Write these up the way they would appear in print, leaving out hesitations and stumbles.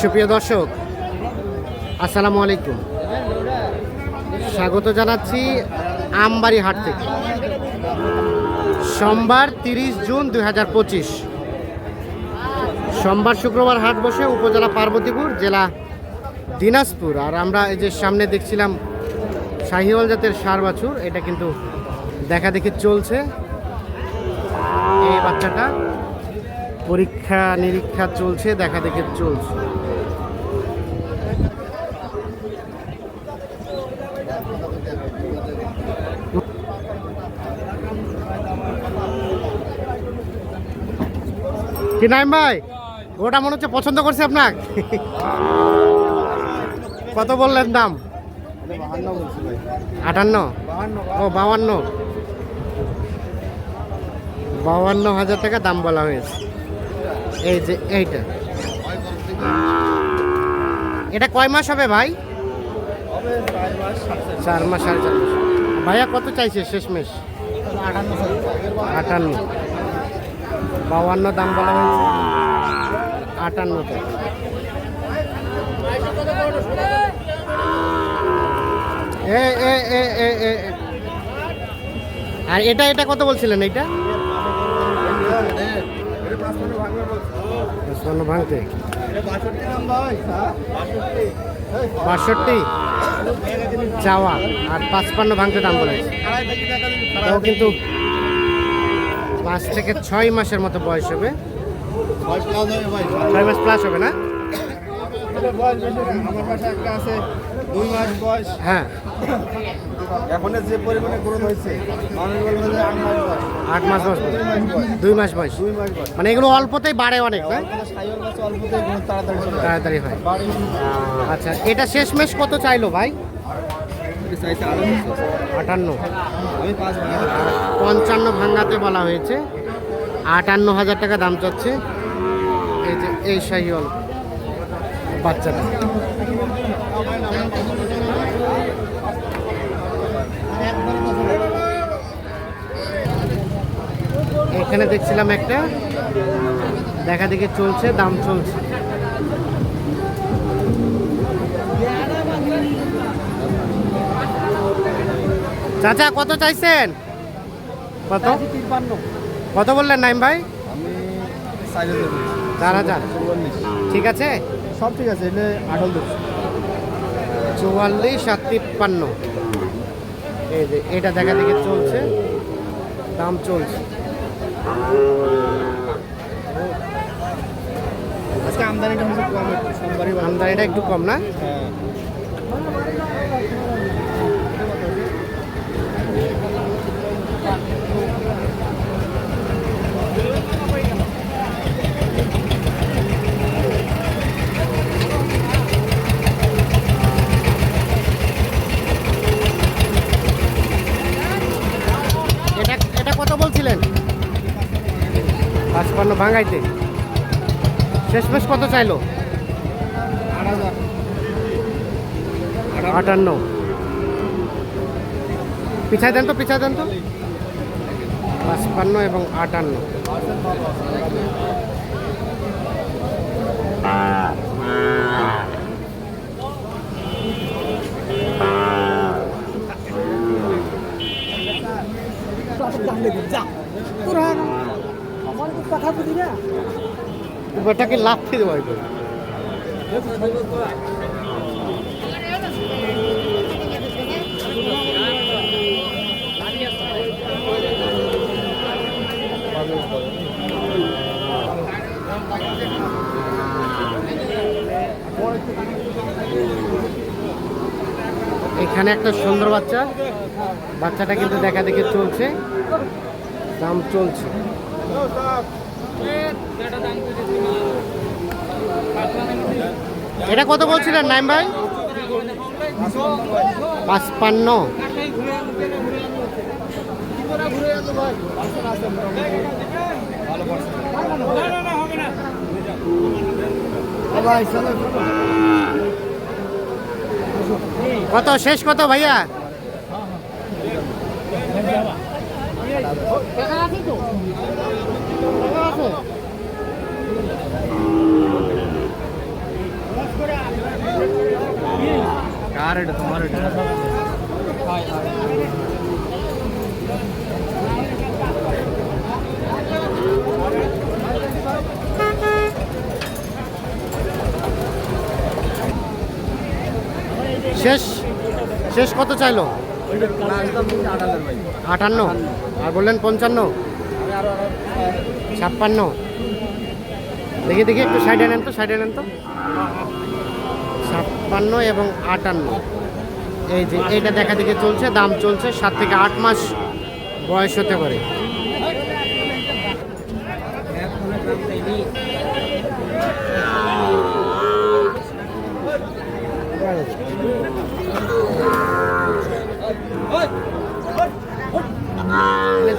সুপ্রিয় দর্শক, আসসালামু আলাইকুম। স্বাগত জানাচ্ছি আমবাড়ি হাট থেকে। সোমবার 30 জুন 2025, সোমবার শুক্রবার হাট বসে উপজেলা পার্বতীপুর, জেলা দিনাজপুর। আর আমরা এই যে সামনে দেখছিলাম শাহিওয়াল জাতের ষাঁড় বাছুর, এটা কিন্তু দেখা দেখি চলছে। এই বাচ্চাটা পরীক্ষা নিরীক্ষা চলছে, দেখা দেখে চলছে। কি নাইম ভাই, ওটা মনে হচ্ছে পছন্দ করছে আপনার। কত বললেন দাম? 58, ও 52,000 টাকা দাম বলা হয়েছে। এই যে এইটা, এটা কয় মাস হবে ভাই? 4 মাস, 4.5 মাস। ভাইয়া কত চাইছে শেষমেশ? 58, 52 দাম বলা হয়েছে, 58 টাকা। আর এটা কত বলছিলেন? এইটা 55 ভাঙতে, 62 চাওয়া, আর 55 ভাঙতে দাম বলেছে। তাও কিন্তু 5 থেকে 6 মাসের মতো বয়স হবে। 6 মাস প্লাস হবে না? আমার পাশে একটা আছে 2 মাস বয়স। হ্যাঁ, এখন যে পরিমাণে গ্রোথ হয়েছে, মানুষ বলবে যে 8 মাস বয়স। 8 মাস বয়স, 2 মাস বয়স। 2 মাস বয়স মানে এগুলো অল্পতেই বাড়ে অনেক, না? সাইওয়াল গাছ অল্পতেই গ্রোথ তাড়াতাড়ি চলে যায়। তাড়াতাড়ি হয়। আচ্ছা, এটা শেষমেশ কত চাইলো ভাই? এটা চাইছে 58, আমি 5 ভাঙা 55 ভাঙাতে বলা হয়েছে। 58,000 টাকা দাম চাচ্ছে। এই যে এই শাহিওয়াল বাচ্চাটা। এখানে দেখছিলাম একটা, দেখা দেখি চলছে, দাম চলছে। চাচা কত চাইছেন? কত 53। কত বললেন নাইম ভাই? আমি সাইজে দেব 4,000। 44। ঠিক আছে, সব ঠিক আছে, এটা আটল দেব। 44 আর 53। এই যে এটা দেখা দেখি চলছে, দাম চলছে। আজকে আমদানিটা হচ্ছে কম, একটু সোমবারই বাজার। আমদানিটা একটু কম, না? হ্যাঁ। এটা কত বলছিলেন? 55 ভাঙাইতে। শেষমেশ কত চাইলো? 58। পিছায় দেন তো, পিছায় দেন তো। 55 এবং 58। ওটাকে লাভ খেয়ে দেবো একবার। এখানে একটা সুন্দর বাচ্চা, বাচ্চাটা কিন্তু দেখা দেখে চলছে, দাম চলছে। এটা কত বলছিলেন নাইম ভাই? 55। কত শেষ কত ভাইয়া? এটা তোমার এটা শেষ শেষ কত চাইলো? ভাই 58 আর বললেন 55, 56। দেখি দেখি একটু সাইডে নেন তো, সাইডে নেন তো। 56 এবং 58, এই যে এইটা দেখা দেখে চলছে, দাম চলছে 7 থেকে 8 মাস বয়স হতে পারে।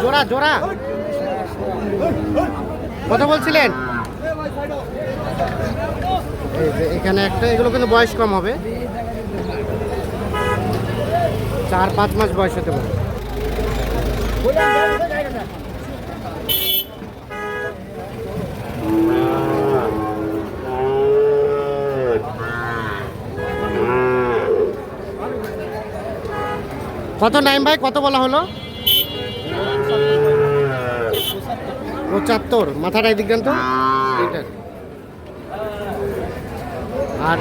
জোড়া জোড়া কত বলছিলেন? এই যে এখানে একটা, এগুলো কিন্তু বয়স কম হবে, 4-5 মাস বয়স হতে পারে। কত নাইম ভাই, কত বলা হলো? 75। মাথাটা এদিক দেন তো, এইটা। আর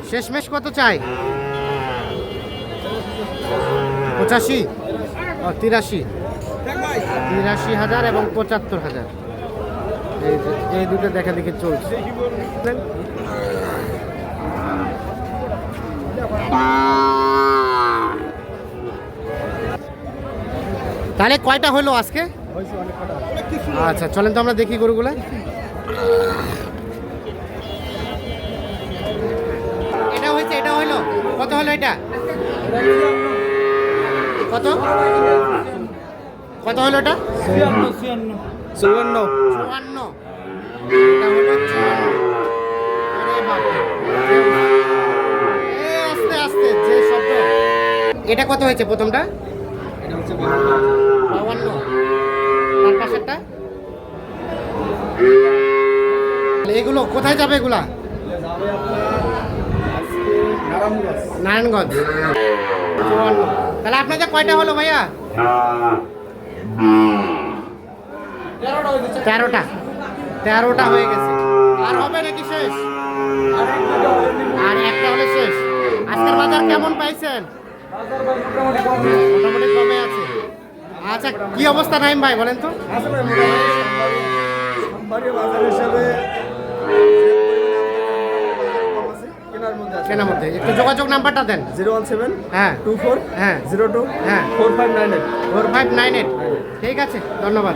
শেষমেশ কত চাই? 85 ও 83,000 এবং 75,000। এই যে এই দুটো দেখা দেখে চলছে। তাহলে কয়টা হলো আজকে? আচ্ছা চলেন তো আমরা দেখি গরুগুলা। এটা হয়েছে, এটা হইলো কত হলো? এটা কত কত হলো? এটা 54 54। এটা হলো 54। আরে বাবা, আস্তে আস্তে যে শব্দ। এটা কত হয়েছে প্রথমটা? এটা হচ্ছে 52। তার পাশেরটা? এগুলো কোথায় যাবে এগুলা? নারায়ণগঞ্জ। 54। তাহলে আপনাদের কয়টা হলো ভাইয়া? 13টা। 13টা হয়ে গেছে। আর হবে নাকি শেষ? আর একটা হলে শেষ। আজকের বাজার কেমন পাইছেন? মোটামুটি কমে আছে। আচ্ছা কি অবস্থা নাইম ভাই বলেন তো? বাজার হিসাবে কেনার মধ্যে একটু যোগাযোগ নাম্বারটা দেন। 017 হ্যাঁ 24 হ্যাঁ 02 হ্যাঁ 4598 4598। ঠিক আছে, ধন্যবাদ।